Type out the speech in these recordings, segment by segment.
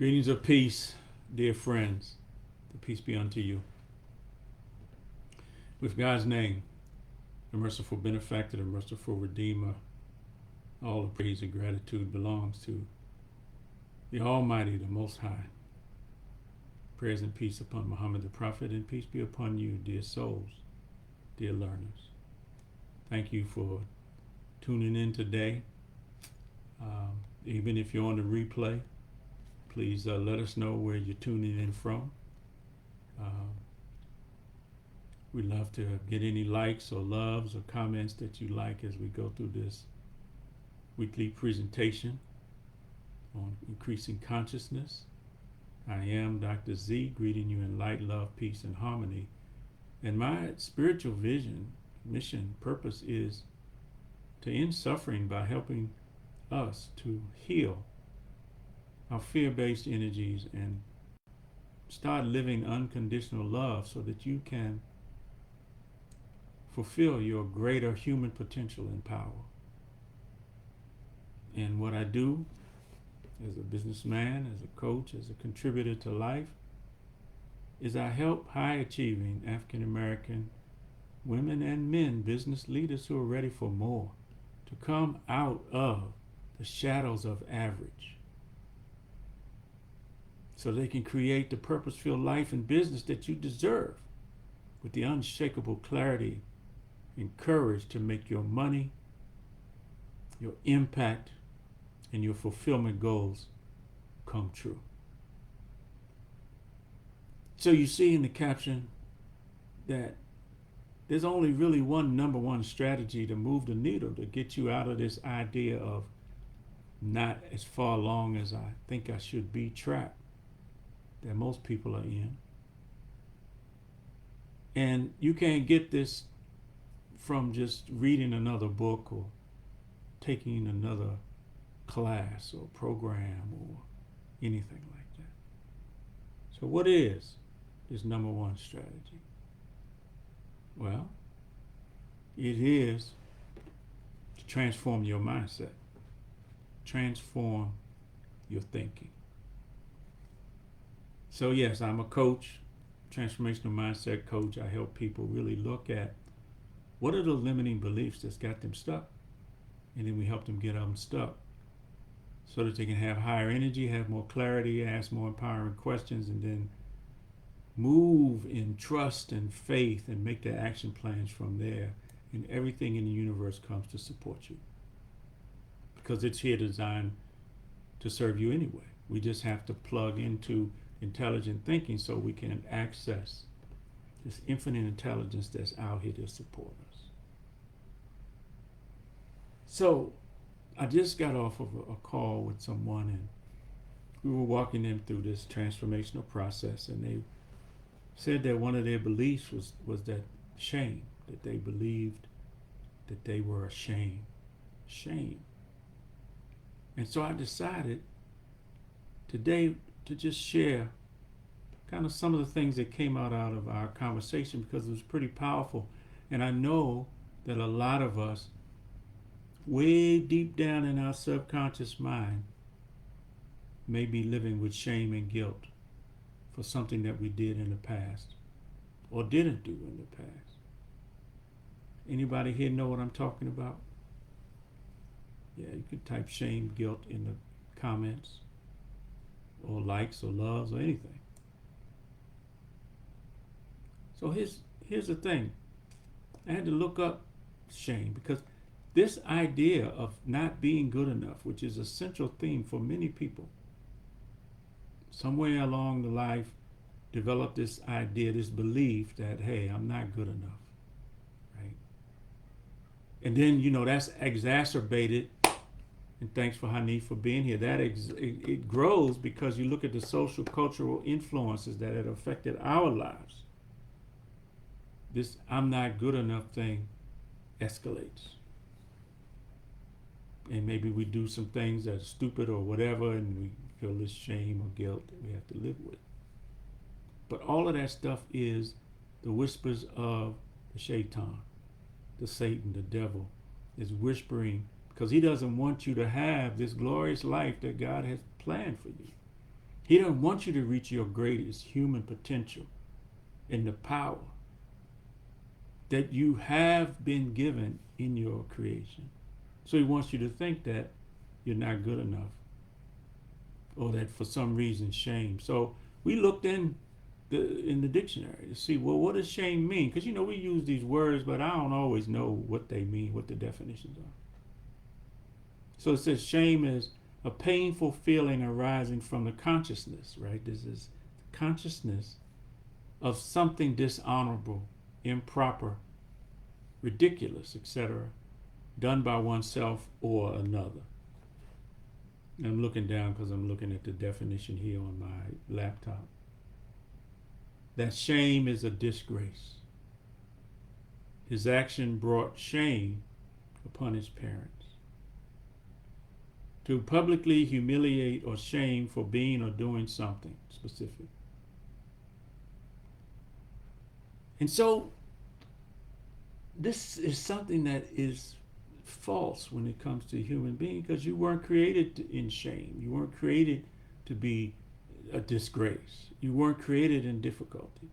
Greetings of peace, dear friends. The peace be unto you. With God's name, the merciful benefactor, the merciful redeemer, all the praise and gratitude belongs to the Almighty, the Most High. Prayers and peace upon Muhammad the Prophet, and peace be upon you, dear souls, dear learners. Thank you for tuning in today. Even if you're on the replay, please let us know where you're tuning in from. We'd love to get any likes or loves or comments that you like as we go through this weekly presentation on increasing consciousness. I am Dr. Z, greeting you in light, love, peace, and harmony. And my spiritual vision, mission, purpose is to end suffering by helping us to heal our fear-based energies and start living unconditional love so that you can fulfill your greater human potential and power. And what I do as a businessman, as a coach, as a contributor to life, is I help high-achieving African-American women and men, business leaders who are ready for more, to come out of the shadows of average so they can create the purpose-filled life and business that you deserve with the unshakable clarity and courage to make your money, your impact, and your fulfillment goals come true. So you see in the caption that there's only really one number one strategy to move the needle to get you out of this idea of not as far along as I think I should be trap that most people are in. And you can't get this from just reading another book or taking another class or program or anything like that. So what is this number one strategy? Well, it is to transform your mindset, transform your thinking. So yes, I'm a coach, transformational mindset coach. I help people really look at what are the limiting beliefs that's got them stuck, and then we help them get unstuck so that they can have higher energy, have more clarity, ask more empowering questions, and then move in trust and faith and make their action plans from there. And everything in the universe comes to support you because it's here designed to serve you anyway. We just have to plug into intelligent thinking so we can access this infinite intelligence that's out here to support us. So I just got off of a call with someone, and we were walking them through this transformational process, and they said that one of their beliefs was that shame, that they believed that they were ashamed. Shame. And so I decided today to just share kind of some of the things that came out of our conversation because it was pretty powerful. And I know that a lot of us, way deep down in our subconscious mind, may be living with shame and guilt for something that we did in the past or didn't do in the past. Anybody here know what I'm talking about? Yeah, you can type shame, guilt in the comments, or likes or loves or anything. So here's the thing. I had to look up shame because this idea of not being good enough, which is a central theme for many people, somewhere along the life developed this idea, this belief that, hey, I'm not good enough, right? And then, that's exacerbated, and thanks for Hanif for being here, that it grows because you look at the social, cultural influences that have affected our lives. This I'm not good enough thing escalates. And maybe we do some things that are stupid or whatever, and we feel this shame or guilt that we have to live with. But all of that stuff is the whispers of the shaitan, the Satan, the devil, is whispering because he doesn't want you to have this glorious life that God has planned for you. He doesn't want you to reach your greatest human potential and the power that you have been given in your creation. So he wants you to think that you're not good enough, or that for some reason shame. So we looked in the dictionary to see, well, what does shame mean? Because we use these words, but I don't always know what they mean, what the definitions are. So it says shame is a painful feeling arising from the consciousness, right? This is consciousness of something dishonorable, improper, ridiculous, etc., done by oneself or another. I'm looking down because I'm looking at the definition here on my laptop. That shame is a disgrace. His action brought shame upon his parents. To publicly humiliate or shame for being or doing something specific. And so this is something that is false when it comes to a human being, because you weren't created in shame. You weren't created to be a disgrace. You weren't created in difficulty.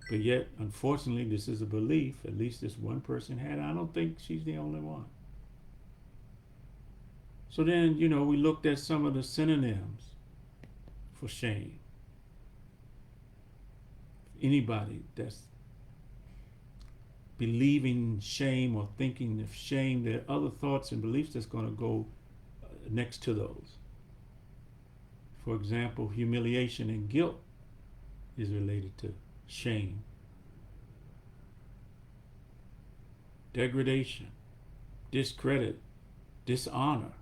But yet, unfortunately, this is a belief, at least this one person had. I don't think she's the only one. So then, we looked at some of the synonyms for shame. Anybody that's believing shame or thinking of shame, there are other thoughts and beliefs that's going to go next to those. For example, humiliation and guilt is related to shame. Degradation, discredit, dishonor.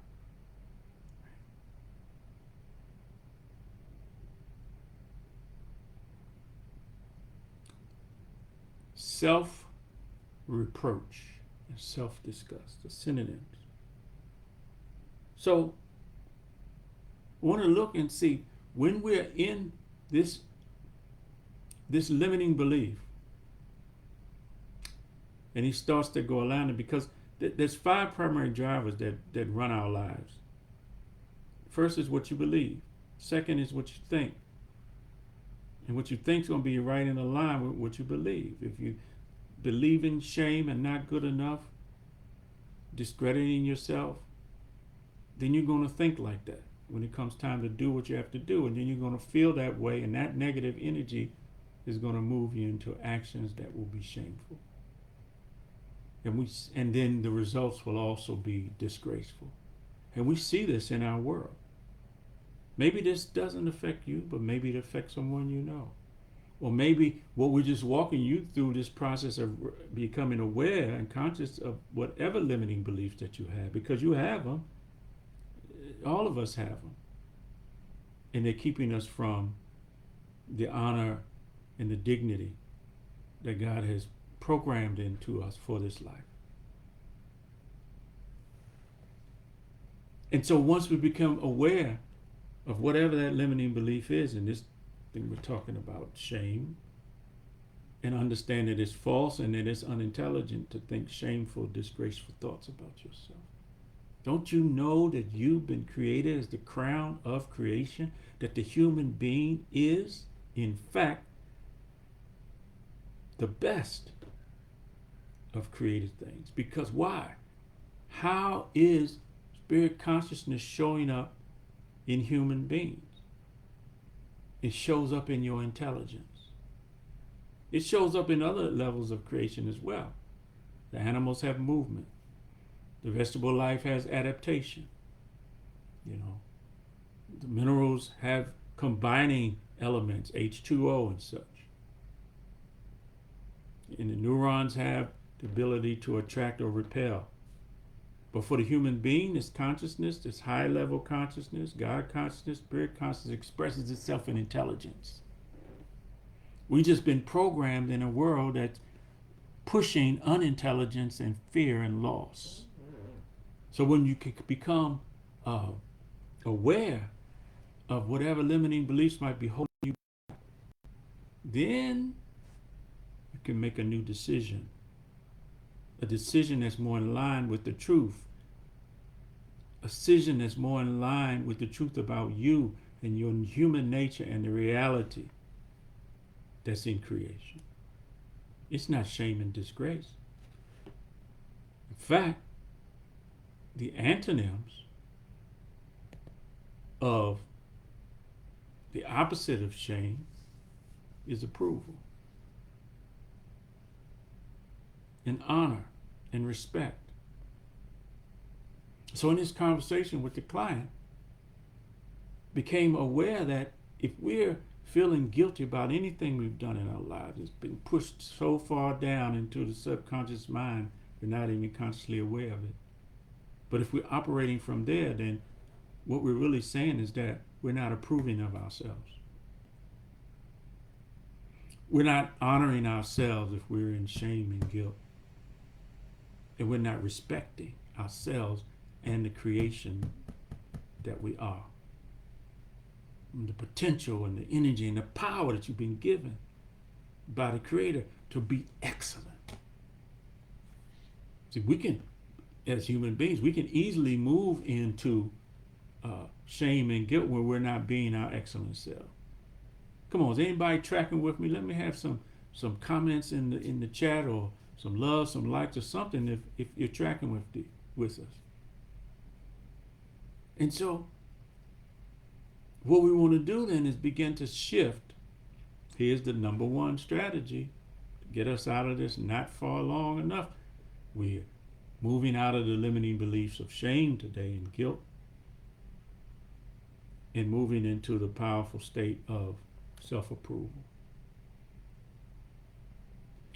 Self-reproach and self-disgust, the synonyms. So, I want to look and see when we're in this limiting belief, and he starts to go around it, because there's 5 primary drivers that run our lives. First is what you believe. Second is what you think. And what you think is going to be right in line with what you believe. If you believe in shame and not good enough, discrediting yourself, then you're going to think like that when it comes time to do what you have to do. And then you're going to feel that way, and that negative energy is going to move you into actions that will be shameful. And then the results will also be disgraceful. And we see this in our world. Maybe this doesn't affect you, but maybe it affects someone you know. Or maybe what we're just walking you through this process of becoming aware and conscious of whatever limiting beliefs that you have, because you have them. All of us have them. And they're keeping us from the honor and the dignity that God has programmed into us for this life. And so once we become aware of whatever that limiting belief is, and this thing we're talking about, shame, and understand that it's false and that it's unintelligent to think shameful, disgraceful thoughts about yourself. Don't you know that you've been created as the crown of creation? That the human being is, in fact, the best of created things. Because why? How is spirit consciousness showing up in human beings? It shows up in your intelligence. It shows up in other levels of creation as well. The animals have movement. The vegetable life has adaptation. The minerals have combining elements, H2O and such. And the neurons have the ability to attract or repel. But for the human being, this consciousness, this high level consciousness, God consciousness, spirit consciousness, expresses itself in intelligence. We've just been programmed in a world that's pushing unintelligence and fear and loss. So when you can become aware of whatever limiting beliefs might be holding you back, then you can make a new decision. A decision that's more in line with the truth. A decision that's more in line with the truth about you and your human nature and the reality that's in creation. It's not shame and disgrace. In fact, the antonyms of the opposite of shame is approval and honor and respect. So in this conversation with the client, became aware that if we're feeling guilty about anything we've done in our lives, it's been pushed so far down into the subconscious mind, we're not even consciously aware of it. But if we're operating from there, then what we're really saying is that we're not approving of ourselves. We're not honoring ourselves if we're in shame and guilt. And we're not respecting ourselves and the creation that we are. And the potential and the energy and the power that you've been given by the Creator to be excellent. See, we can, as human beings, we can easily move into shame and guilt when we're not being our excellent self. Come on, is anybody tracking with me? Let me have some comments in the chat, or some love, some likes, or something if you're tracking with us. And so, what we want to do then is begin to shift. Here's the number one strategy to get us out of this not far long enough. We're moving out of the limiting beliefs of shame today and guilt, and moving into the powerful state of self-approval.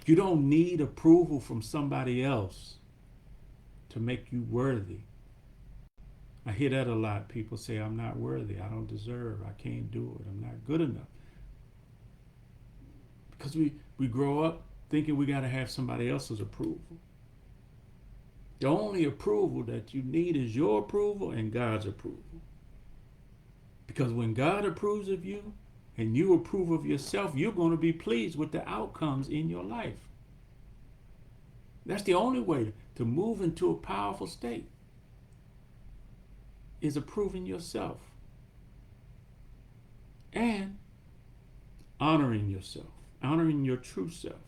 You don't need approval from somebody else to make you worthy. I hear that a lot. People say, I'm not worthy, I don't deserve, I can't do it, I'm not good enough. Because we grow up thinking we got to have somebody else's approval. The only approval that you need is your approval and God's approval. Because when God approves of you and you approve of yourself, you're going to be pleased with the outcomes in your life. That's the only way to move into a powerful state, is approving yourself and honoring yourself, honoring your true self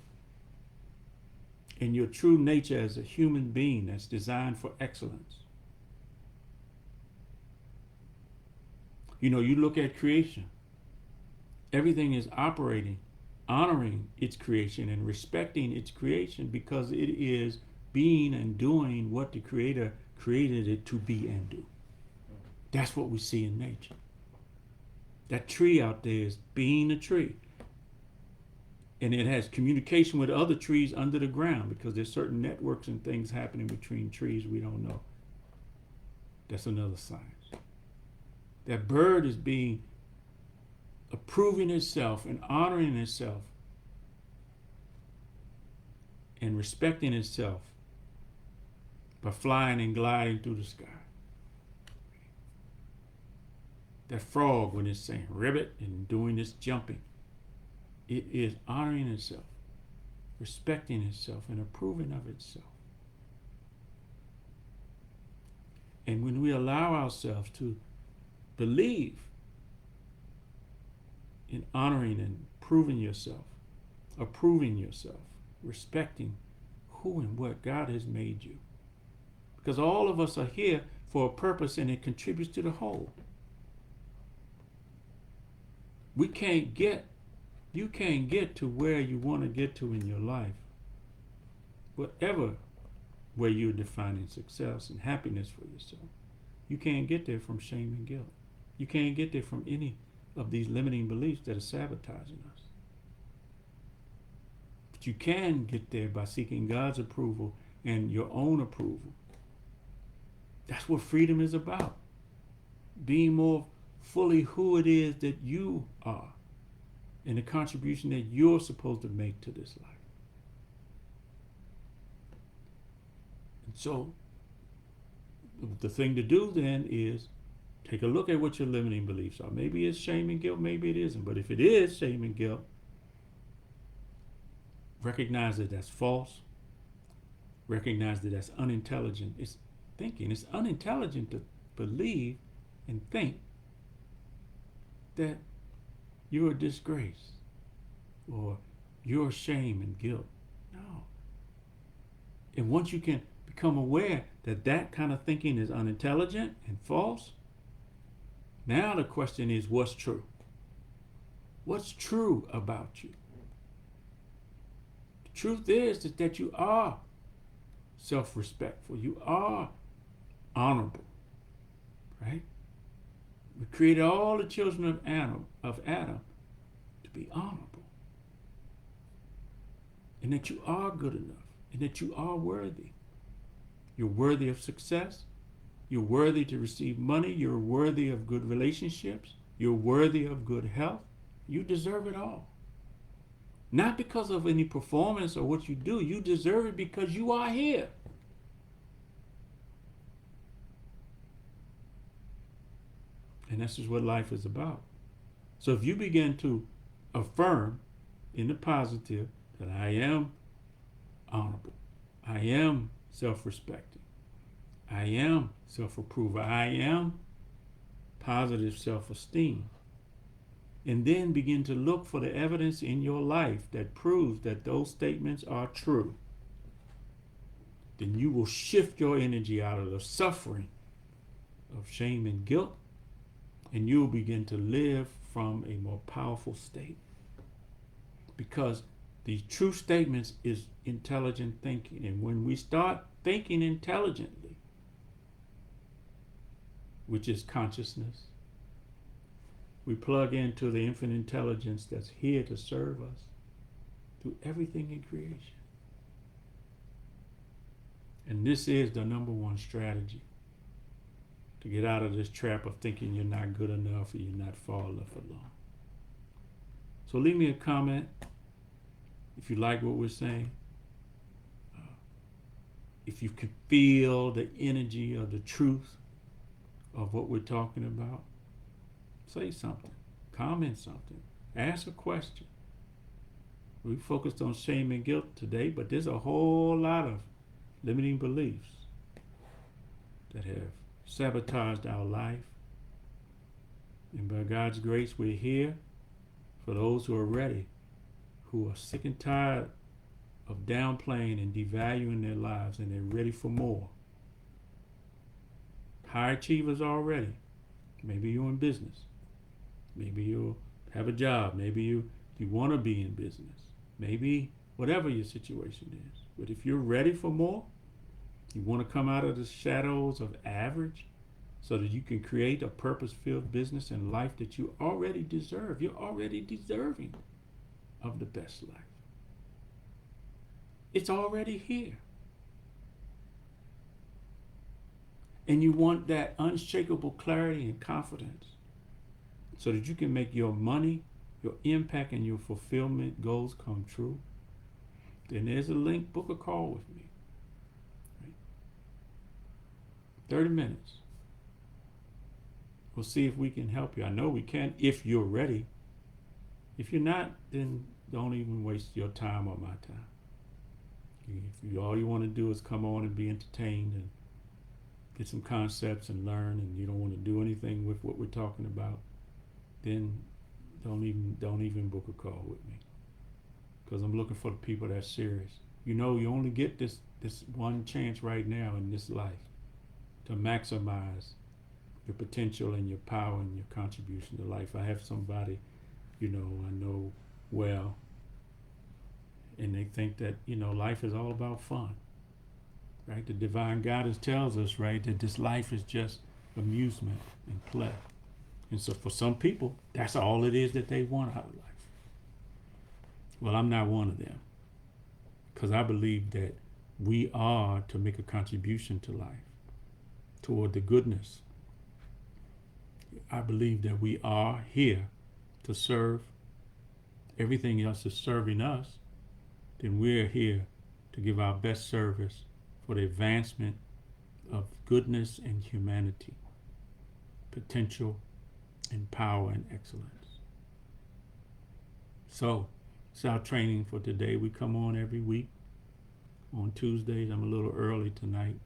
and your true nature as a human being that's designed for excellence. You know, you look at creation, everything is operating, honoring its creation and respecting its creation because it is being and doing what the Creator created it to be and do. That's what we see in nature. That tree out there is being a tree. And it has communication with other trees under the ground because there's certain networks and things happening between trees we don't know. That's another science. That bird is approving itself and honoring itself and respecting itself by flying and gliding through the sky. That frog, when it's saying ribbit and doing this jumping, it is honoring itself, respecting itself, and approving of itself. And when we allow ourselves to believe in honoring and proving yourself, approving yourself, respecting who and what God has made you. Because all of us are here for a purpose and it contributes to the whole. You can't get to where you want to get to in your life, whatever way you're defining success and happiness for yourself. You can't get there from shame and guilt. You can't get there from any of these limiting beliefs that are sabotaging us. But you can get there by seeking God's approval and your own approval. That's what freedom is about. Being more fully who it is that you are and the contribution that you're supposed to make to this life. And so, the thing to do then is take a look at what your limiting beliefs are. Maybe it's shame and guilt, maybe it isn't. But if it is shame and guilt, recognize that that's false. Recognize that that's unintelligent. It's thinking. It's unintelligent to believe and think that you're a disgrace or you're shame and guilt. No. And once you can become aware that that kind of thinking is unintelligent and false, now the question is, what's true? What's true about you? The truth is that you are self-respectful. You are honorable, right? We created all the children of Adam to be honorable. And that you are good enough. And that you are worthy. You're worthy of success. You're worthy to receive money. You're worthy of good relationships. You're worthy of good health. You deserve it all. Not because of any performance or what you do. You deserve it because you are here. And this is what life is about. So if you begin to affirm in the positive that I am honorable, I am self-respecting, I am self-approval, I am positive self-esteem, and then begin to look for the evidence in your life that proves that those statements are true, then you will shift your energy out of the suffering of shame and guilt, and you'll begin to live from a more powerful state. Because the true statements is intelligent thinking. And when we start thinking intelligently, which is consciousness, we plug into the infinite intelligence that's here to serve us through everything in creation. And this is the number one strategy to get out of this trap of thinking you're not good enough or you're not far enough along. So leave me a comment if you like what we're saying. If you can feel the energy of the truth of what we're talking about, say something, comment something, ask a question. We focused on shame and guilt today, but there's a whole lot of limiting beliefs that have sabotaged our life. And by God's grace, we're here for those who are ready, who are sick and tired of downplaying and devaluing their lives, and they're ready for more. High achievers already. Maybe you're in business. Maybe you have a job. Maybe you want to be in business. Maybe whatever your situation is. But if you're ready for more, you want to come out of the shadows of average so that you can create a purpose-filled business and life that you already deserve. You're already deserving of the best life. It's already here. And you want that unshakable clarity and confidence so that you can make your money, your impact, and your fulfillment goals come true. Then there's a link. Book a call with me. 30 minutes. We'll see if we can help you. I know we can if you're ready. If you're not, then don't even waste your time or my time. If all you want to do is come on and be entertained and get some concepts and learn, and you don't want to do anything with what we're talking about, then don't even book a call with me. Because I'm looking for the people that's serious. You know, you only get this one chance right now in this life to maximize your potential and your power and your contribution to life. I have somebody, I know well, and they think that, life is all about fun, right? The divine guidance tells us, right, that this life is just amusement and play. And so for some people, that's all it is that they want out of life. Well, I'm not one of them, because I believe that we are to make a contribution to life, toward the goodness. I believe that we are here to serve. Everything else is serving us. Then we're here to give our best service for the advancement of goodness and humanity, potential and power and excellence. So it's our training for today. We come on every week on Tuesdays. I'm a little early tonight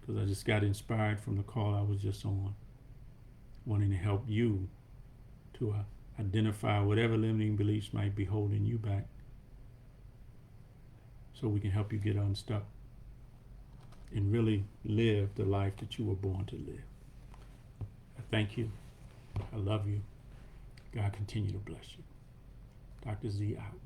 because I just got inspired from the call I was just on, wanting to help you to identify whatever limiting beliefs might be holding you back, so we can help you get unstuck and really live the life that you were born to live. I thank you. I love you. God continue to bless you. Dr. Z out.